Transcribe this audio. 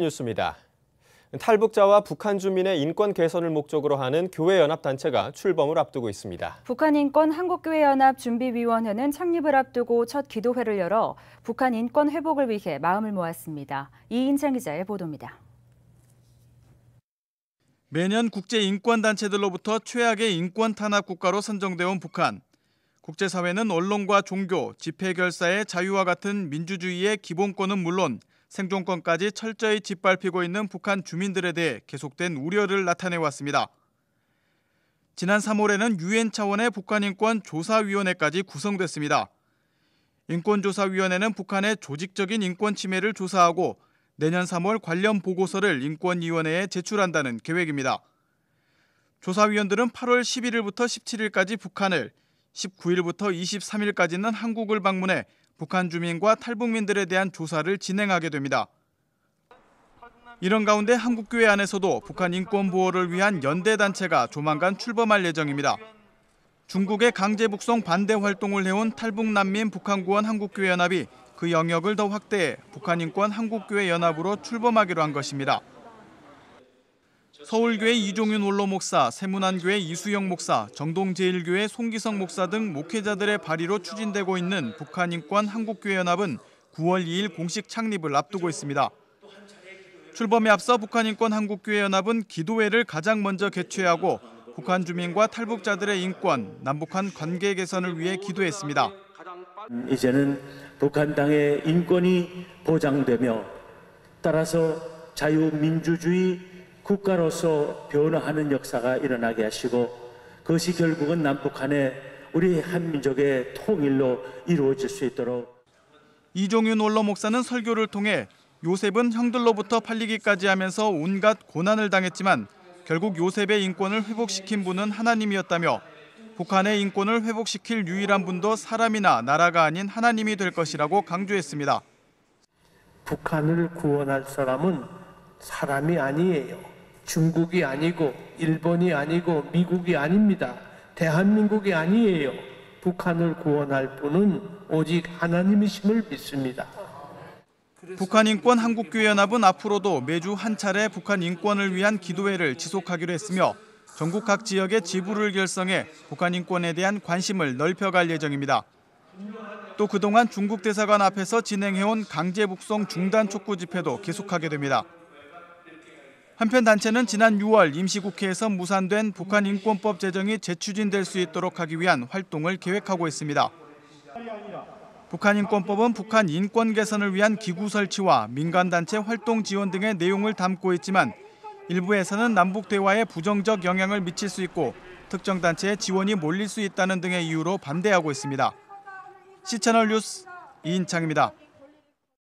뉴스입니다. 탈북자와 북한 주민의 인권 개선을 목적으로 하는 교회연합단체가 출범을 앞두고 있습니다. 북한인권 한국교회연합 준비위원회는 창립을 앞두고 첫 기도회를 열어 북한 인권 회복을 위해 마음을 모았습니다. 이인창 기자의 보도입니다. 매년 국제인권단체들로부터 최악의 인권 탄압 국가로 선정돼 온 북한. 국제사회는 언론과 종교, 집회결사의 자유와 같은 민주주의의 기본권은 물론 생존권까지 철저히 짓밟히고 있는 북한 주민들에 대해 계속된 우려를 나타내왔습니다. 지난 3월에는 유엔 차원의 북한인권 조사위원회까지 구성됐습니다. 인권조사위원회는 북한의 조직적인 인권 침해를 조사하고 내년 3월 관련 보고서를 인권위원회에 제출한다는 계획입니다. 조사위원들은 8월 11일부터 17일까지 북한을, 19일부터 23일까지는 한국을 방문해 북한 주민과 탈북민들에 대한 조사를 진행하게 됩니다. 이런 가운데 한국교회 안에서도 북한 인권 보호를 위한 연대단체가 조만간 출범할 예정입니다. 중국의 강제 북송 반대 활동을 해온 탈북난민 북한구원 한국교회연합이 그 영역을 더 확대해 북한인권 한국교회연합으로 출범하기로 한 것입니다. 서울교회 이종윤 원로 목사, 세문안교회 이수영 목사, 정동제일교회 송기성 목사 등 목회자들의 발의로 추진되고 있는 북한인권 한국교회연합은 9월 2일 공식 창립을 앞두고 있습니다. 출범에 앞서 북한인권 한국교회연합은 기도회를 가장 먼저 개최하고 북한 주민과 탈북자들의 인권, 남북한 관계 개선을 위해 기도했습니다. 이제는 북한 땅의 인권이 보장되며 따라서 자유민주주의 국가로서 변화하는 역사가 일어나게 하시고 그것이 결국은 남북한의 우리 한민족의 통일로 이루어질 수 있도록. 이종윤 원로 목사는 설교를 통해 요셉은 형들로부터 팔리기까지 하면서 온갖 고난을 당했지만 결국 요셉의 인권을 회복시킨 분은 하나님이었다며 북한의 인권을 회복시킬 유일한 분도 사람이나 나라가 아닌 하나님이 될 것이라고 강조했습니다. 북한을 구원할 사람은 사람이 아니에요. 중국이 아니고 일본이 아니고 미국이 아닙니다. 대한민국이 아니에요. 북한을 구원할 분은 오직 하나님이심을 믿습니다. 북한인권 한국교회연합은 앞으로도 매주 한 차례 북한 인권을 위한 기도회를 지속하기로 했으며 전국 각 지역의 지부를 결성해 북한 인권에 대한 관심을 넓혀갈 예정입니다. 또 그동안 중국 대사관 앞에서 진행해온 강제 북송 중단 촉구 집회도 계속하게 됩니다. 한편 단체는 지난 6월 임시국회에서 무산된 북한인권법 제정이 재추진될 수 있도록 하기 위한 활동을 계획하고 있습니다. 북한인권법은 북한 인권 개선을 위한 기구 설치와 민간단체 활동 지원 등의 내용을 담고 있지만 일부에서는 남북 대화에 부정적 영향을 미칠 수 있고 특정 단체에 지원이 몰릴 수 있다는 등의 이유로 반대하고 있습니다. C채널 뉴스 이인창입니다.